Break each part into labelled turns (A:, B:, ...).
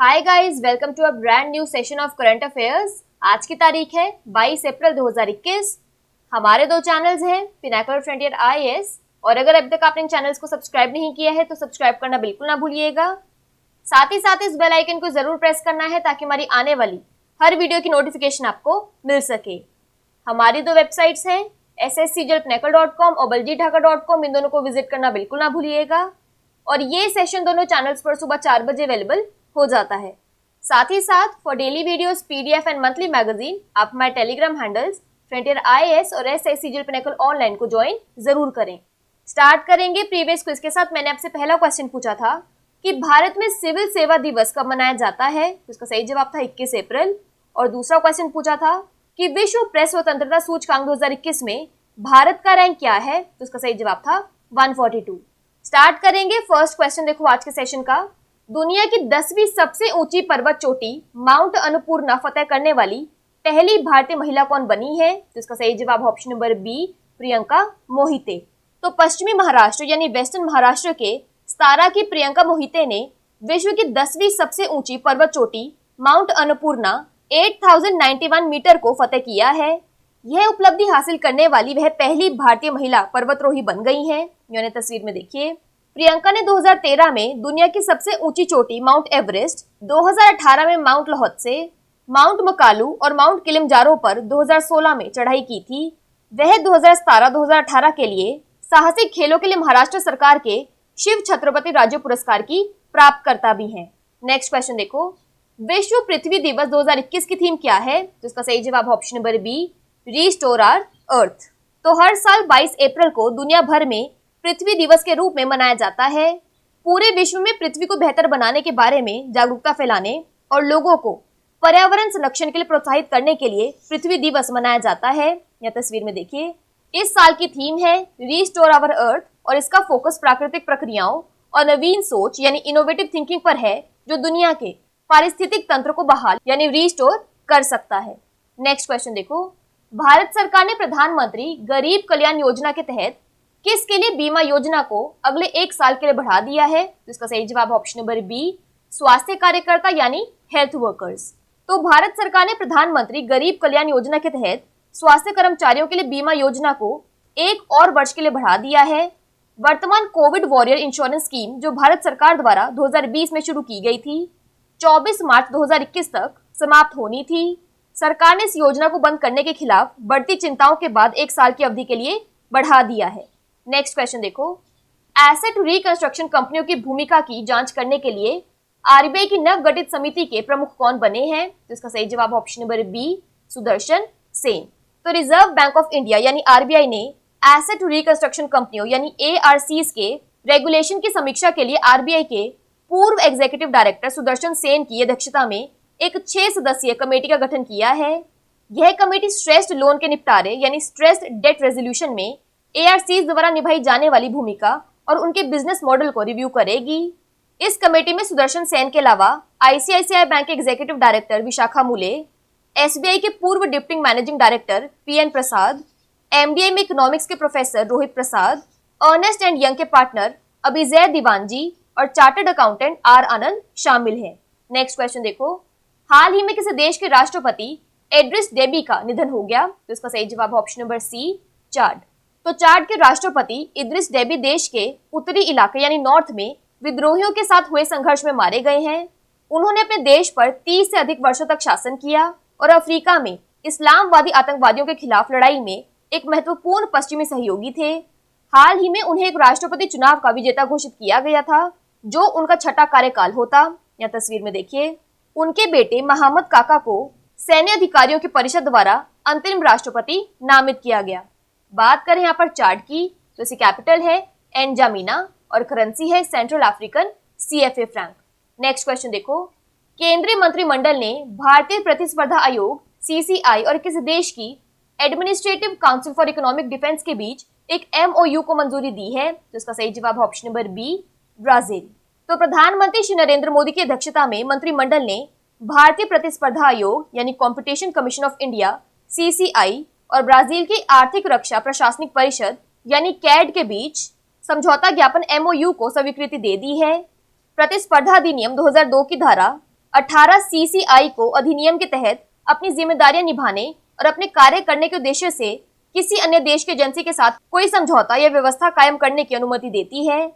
A: Hi guys, welcome to a brand new session of current affairs. आज की तारीख है 22 अप्रैल 2021। हमारे दो चैनल्स हैं, पिनाकल फ्रंटियर आईएएस, और अगर अभी तक आपने इन चैनल्स को सब्सक्राइब नहीं किया है तो सब्सक्राइब करना बिल्कुल ना भूलिएगा। साथ ही साथ इस बेल आइकन को जरूर प्रेस करना है ताकि हमारी आने वाली हर वीडियो की नोटिफिकेशन आपको मिल सके। हमारी दो वेबसाइट्स हैं, sscjlpinnacle.com और baljeetdhaka.com। इन दोनों को विजिट करना बिल्कुल ना भूलिएगा। और ये सेशन दोनों चैनल्स पर सुबह 4 बजे अवेलेबल हो जाता है। साथ ही साथ for daily videos, PDF and monthly magazine आप हमारे टेलीग्राम हैंडल्स फ्रंटियर आईएएस और SSCJL पिनाकल ऑनलाइन को ज्वाइन जरूर करें। स्टार्ट करेंगे प्रीवियस क्विज के साथ। मैंने आपसे पहला क्वेश्चन पूछा था कि भारत में सिविल सेवा दिवस कब मनाया जाता है, तो इसका सही जवाब था 21 अप्रैल। और दूसरा क्वेश्चन पूछा था कि विश्व प्रेस स्वतंत्रता सूचकांक 2021 में भारत का रैंक क्या है, तो इसका सही जवाब था 142। स्टार्ट करेंगे फर्स्ट क्वेश्चन। देखो आज के सेशन का, दुनिया की 10वीं सबसे ऊंची पर्वत चोटी माउंट अन्नपूर्णा फतेह करने वाली पहली भारतीय महिला कौन बनी है, तो इसका सही जवाब option number B, Priyanka Mohite. तो पश्चिमी महाराष्ट्र यानी वेस्टर्न महाराष्ट्र के सतारा की प्रियंका मोहिते ने विश्व की 10वीं सबसे ऊंची पर्वत चोटी माउंट अन्नपूर्णा 8091 मीटर को फतेह किया है। यह उपलब्धि हासिल करने वाली वह पहली भारतीय महिला पर्वतरोही बन गई हैं। यानी तस्वीर में देखिए, प्रियंका ने 2013 में दुनिया की सबसे ऊंची चोटी माउंट एवरेस्ट, 2018 में माउंट लोहत्से, माउंट मकालू और माउंट किलिमंजारो पर 2016 में चढ़ाई की थी। वह 2017-2018 के लिए साहसिक खेलों के लिए महाराष्ट्र सरकार के शिव छत्रपति राज्य पुरस्कार की प्राप्तकर्ता भी हैं। नेक्स्ट क्वेश्चन देखो, विश्व पृथ्वी दिवस 2021 की थीम क्या है, तो इसका सही जवाब option number B, restore our earth. तो हर साल 22 अप्रैल को दुनिया भर में पृथ्वी दिवस के रूप में मनाया जाता है। पूरे विश्व में पृथ्वी को बेहतर बनाने के बारे में जागरूकता फैलाने और लोगों को पर्यावरण संरक्षण के लिए प्रोत्साहित करने के लिए पृथ्वी दिवस मनाया जाता है। यह तस्वीर में देखिए, इस साल की थीम है रिस्टोर आवर अर्थ और इसका फोकस प्राकृतिक प्रक्रियाओं और नवीन सोच यानी इनोवेटिव थिंकिंग पर है, जो दुनिया के पारिस्थितिक तंत्र को बहाल यानी रिस्टोर कर सकता है। नेक्स्ट क्वेश्चन देखो, भारत सरकार ने प्रधानमंत्री गरीब कल्याण योजना के तहत किसके लिए बीमा योजना को अगले 1 साल के लिए बढ़ा दिया है, तो इसका सही जवाब ऑप्शन नंबर बी, स्वास्थ्य कार्यकर्ता यानी हेल्थ वर्कर्स। तो भारत सरकार ने प्रधानमंत्री गरीब कल्याण योजना के तहत स्वास्थ्य कर्मचारियों के लिए बीमा योजना को 1 और वर्ष के लिए बढ़ा दिया है। वर्तमान कोविड वॉरियर इंश्योरेंस स्कीम जो भारत सरकार द्वारा 2020 में शुरू की गई थी, 24 मार्च 2021 तक समाप्त होनी थी। सरकार ने इस योजना को बंद करने के खिलाफ बढ़ती चिंताओं के बाद 1 साल की अवधि के लिए बढ़ा दिया है। नेक्स्ट क्वेश्चन देखो, एसेट रिकंस्ट्रक्शन कंपनियों की भूमिका की जांच करने के लिए आरबीआई की नव गठित समिति के प्रमुख कौन बने हैं, तो इसका सही जवाब option number B, Sudarshan Sen. तो रिजर्व बैंक ऑफ इंडिया यानी आरबीआई ने एसेट रिकंस्ट्रक्शन कंपनियों यानी एआरसीज के रेगुलेशन की समीक्षा के लिए आरबीआई के पूर्व एग्जीक्यूटिव डायरेक्टर सुदर्शन सेन की अध्यक्षता में एक 6 सदस्यीय कमेटी का गठन किया है। यह कमेटी स्ट्रेस्ड लोन के निपटारे यानी स्ट्रेस्ड डेट रेजोल्यूशन में एआरसीज द्वारा निभाई जाने वाली भूमिका और उनके बिजनेस मॉडल को रिव्यू करेगी। इस कमेटी में सुदर्शन सेन के अलावा आईसीआईसीआई बैंक के executive director Vishakha Mule, SBI के पूर्व deputy managing director PN Prasad, MBA में इकोनॉमिक्स के professor Rohit Prasad, Ernst and Young के पार्टनर अभिजय दीवानजी और चार्टर्ड अकाउंटेंट आर आनंद शामिल हैं। नेक्स्ट क्वेश्चन देखो, हाल ही में किसी देश के राष्ट्रपति एड्रिस डेबी का निधन हो गया, तो इसका सही जवाब ऑप्शन नंबर सी, चाड। तो चाड के राष्ट्रपति इद्रिस डेबी देश के उत्तरी इलाके यानी नॉर्थ में विद्रोहियों के साथ हुए संघर्ष में मारे गए हैं। उन्होंने अपने देश पर 30 से अधिक वर्षों तक शासन किया और अफ्रीका में इस्लामवादी आतंकवादियों के खिलाफ लड़ाई में एक महत्वपूर्ण पश्चिमी सहयोगी थे। हाल ही में उन्हें एक राष्ट्रपति चुनाव का विजेता घोषित किया गया था, जो उनका छठा कार्यकाल होता। यह तस्वीर में देखिए, उनके बेटे मोहम्मद काका को सैन्य अधिकारियों की परिषद द्वारा अंतरिम राष्ट्रपति नामित किया गया। बात करें यहाँ पर चार्ट की, तो इसकी कैपिटल है एनजामिना और करेंसी है central African CFA franc. Next question देखो, केंद्रीय मंत्रिमंडल ने भारतीय प्रतिस्पर्धा आयोग सीसीआई और किसी देश की administrative council for economic defence के बीच एक एमओयू को मंजूरी दी है, तो इसका सही जवाब ऑप्शन नंबर बी, ब्राजील। तो प्रधानमंत्री श्री नरेंद्र मोदी की अध्यक्षता में मंत्रिमंडल ने भारतीय प्रतिस्पर्धा आयोग यानी competition commission of India CCI और ब्राजील की आर्थिक रक्षा प्रशासनिक परिषद यानी कैड के बीच समझौता ज्ञापन एमओयू को स्वीकृति दे दी है। प्रतिस्पर्धा अधिनियम 2002 की धारा 18 CCI को अधिनियम के तहत अपनी जिम्मेदारियां निभाने और अपने कार्य करने के उद्देश्य से किसी अन्य देश की एजेंसी के साथ कोई समझौता या व्यवस्था कायम करने की अनुमति देती है।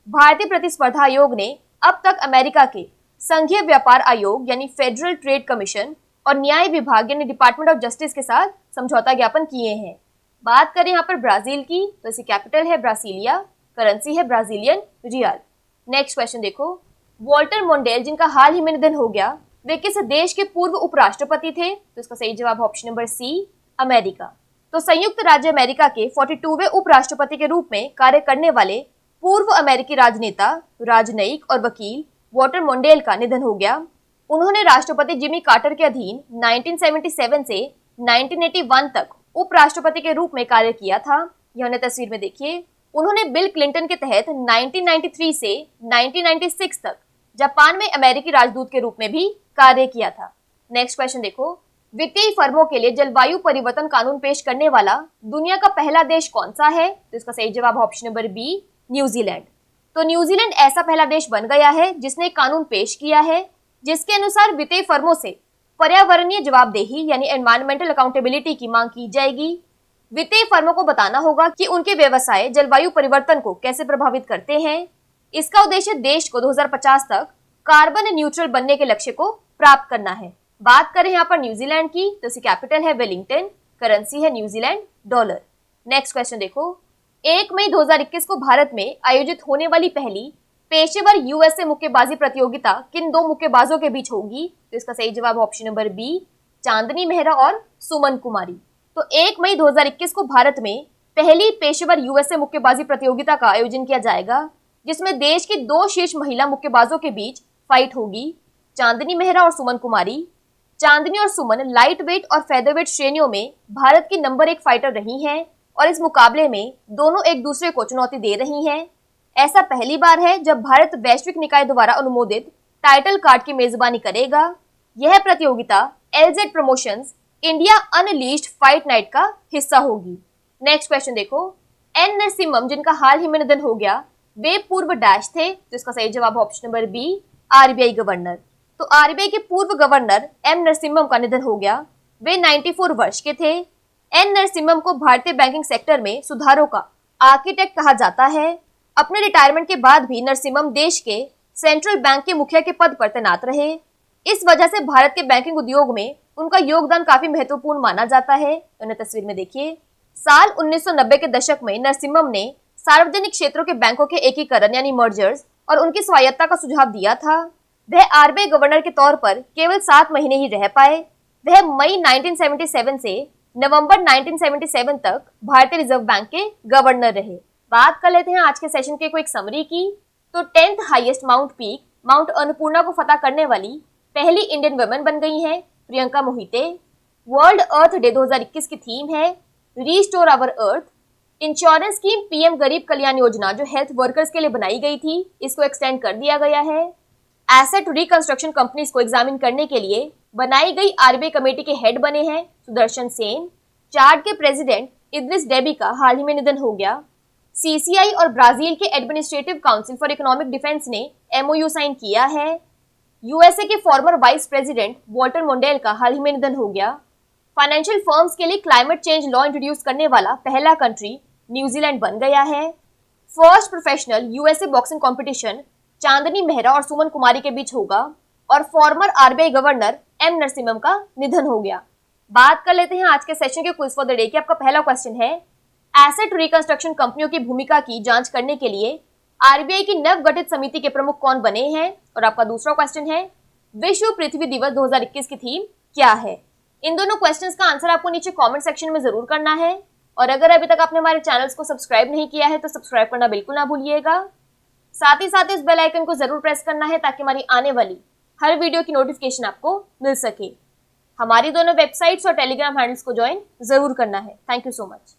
A: भारतीय प्रतिस्पर्धा आयोग ने अब तक अमेरिका के संघीय व्यापार आयोग यानी फेडरल ट्रेड कमीशन और न्याय विभाग यानी डिपार्टमेंट ऑफ जस्टिस के साथ समझौता ज्ञापन किए हैं। बात करें यहाँ पर ब्राजील की, तो इसकी कैपिटल है ब्रासिलिया, करेंसी है ब्राजीलियन रियल। नेक्स्ट क्वेश्चन देखो, वॉल्टर मोंडेल जिनका हाल ही में निधन हो गया, वे किस देश के पूर्व उपराष्ट्रपति थे? तो इसका सही जवाब ऑप्शन नंबर सी, अमेरिका। तो संयुक्त राज्य अमेरिका के 42वें उपराष्ट्रपति के रूप में कार्य करने वाले पूर्व अमेरिकी राजनेता, राजनयिक और वकील वॉल्टर मोंडेल का निधन हो गया। उन्होंने राष्ट्रपति जिमी कार्टर के अधीन 1977 से 1981 तक उपराष्ट्रपति के रूप में कार्य किया था। यह तस्वीर में देखिए। उन्होंने बिल क्लिंटन के तहत 1993 से 1996 तक जापान में अमेरिकी राजदूत के रूप में भी कार्य किया था। नेक्स्ट क्वेश्चन देखो, वित्तीय फर्मों के लिए जलवायु परिवर्तन कानून पेश करने वाला दुनिया का पहला देश कौन सा है? तो इसका सही जवाब ऑप्शन नंबर बी, न्यूजीलैंड। तो न्यूजीलैंड ऐसा पहला देश बन गया है जिसने कानून पेश किया है जिसके अनुसार वित्तीय फर्मों से पर्यावरणीय जवाबदेही यानी एनवायरमेंटल अकाउंटेबिलिटी की मांग की जाएगी। वित्तीय फर्मों को बताना होगा कि उनके व्यवसाय जलवायु परिवर्तन को कैसे प्रभावित करते हैं। इसका उद्देश्य देश को 2050 तक कार्बन न्यूट्रल बनने के लक्ष्य को प्राप्त करना है। बात करें यहाँ पर न्यूजीलैंड की, तो इसकी कैपिटल है वेलिंगटन, करेंसी है न्यूजीलैंड डॉलर। नेक्स्ट क्वेश्चन देखो, 1 मई 2021 को भारत में आयोजित होने वाली पहली पेशेवर यूएसए मुक्केबाजी प्रतियोगिता किन दो मुक्केबाजों के बीच होगी? तो इसका सही जवाब ऑप्शन नंबर बी, चांदनी मेहरा और सुमन कुमारी। तो 1 मई 2021 को भारत में पहली पेशेवर यूएसए मुक्केबाजी प्रतियोगिता का आयोजन किया जाएगा जिसमें देश की 2 शीर्ष महिला मुक्केबाजों के बीच फाइट होगी, चांदनी मेहरा और सुमन कुमारी। चांदनी और सुमन लाइट वेट और फेदरवेट श्रेणियों में भारत की नंबर 1 फाइटर रही हैं और इस मुकाबले में दोनों एक दूसरे को चुनौती दे रही हैं। ऐसा पहली बार है जब भारत वैश्विक निकाय द्वारा अनुमोदित टाइटल कार्ड की मेजबानी करेगा। यह प्रतियोगिता LZ promotions India unleashed fight night का हिस्सा होगी। नेक्स्ट क्वेश्चन देखो, एन नरसिम्हम जिनका हाल ही में निधन हो गया, वे पूर्व डैश थे। तो इसका सही जवाब option number B, RBI governor. तो RBI के पूर्व गवर्नर एम नरसिम्हम का निधन हो गया। वे 94 वर्ष के थे। एन नरसिम्हम को भारतीय बैंकिंग सेक्टर में सुधारों का आर्किटेक्ट कहा जाता है। अपने रिटायरमेंट के बाद भी नरसिम्हम देश के सेंट्रल बैंक के मुखिया के पद पर तैनात रहे। इस वजह से भारत के बैंकिंग उद्योग में उनका योगदान काफी महत्वपूर्ण माना जाता है। उन्हें तस्वीर में देखिए। साल 1990 के दशक में नरसिम्हम ने सार्वजनिक क्षेत्रों के बैंकों के एकीकरण यानी मर्जर्स और उनकी स्वायत्तता का सुझाव दिया था। वह RBI गवर्नर के तौर पर केवल 7 महीने ही रह पाए। वह मई 1977 से नवंबर 1977 तक भारतीय रिजर्व बैंक के गवर्नर रहे। बात कर लेते हैं आज के सेशन के क्विक समरी की। तो 10th highest mount peak mount Annapurna को फतह करने वाली पहली इंडियन वुमेन बन गई हैं Priyanka Mohite. World earth day 2021 की थीम है restore our earth. Insurance scheme PM Garib Kalyan Yojana जो हेल्थ वर्कर्स के लिए बनाई गई थी, इसको एक्सटेंड कर दिया गया है। एसेट रिकंस्ट्रक्शन कंपनीज को एग्जामिन करने के लिए बनाई गई RBI कमेटी के हेड बने हैं सुदर्शन सेन। चार्ट के प्रेसिडेंट इद्रिस डेबी का हाल ही में निधन हो गया। CCI और ब्राजील के administrative council for economic defence ने MOU साइन किया है। USA के फॉर्मर वाइस प्रेसिडेंट वॉल्टर मोंडेल का हाल ही में निधन हो गया। फाइनेंशियल फर्म्स के लिए क्लाइमेट चेंज लॉ इंट्रोड्यूस करने वाला पहला कंट्री न्यूजीलैंड बन गया है। First professional USA boxing competition Chandni Mehra और सुमन कुमारी के बीच होगा और former RBI governor M Narasimham का निधन हो गया। बात कर लेते हैं आज के सेशन के क्विज फॉर द डे की। आपका पहला क्वेश्चन है, एसेट रिकंस्ट्रक्शन कंपनियों की भूमिका की जांच करने के लिए RBI की नवगठित समिति के प्रमुख कौन बने हैं? और आपका दूसरा क्वेश्चन है, विश्व पृथ्वी दिवस 2021 की थीम क्या है? इन दोनों क्वेश्चंस का आंसर आपको नीचे कमेंट सेक्शन में जरूर करना है। और अगर अभी तक आपने हमारे चैनल्स को सब्सक्राइब नहीं किया है तो सब्सक्राइब करना बिल्कुल ना भूलिएगा। साथ ही इस बेल आइकन को जरूर प्रेस करना है ताकि हमारी आने वाली हर वीडियो की नोटिफिकेशन आपको मिल सके। हमारी दोनों वेबसाइट्स और टेलीग्राम हैंडल्स को ज्वाइन जरूर करना है। Thank you so much.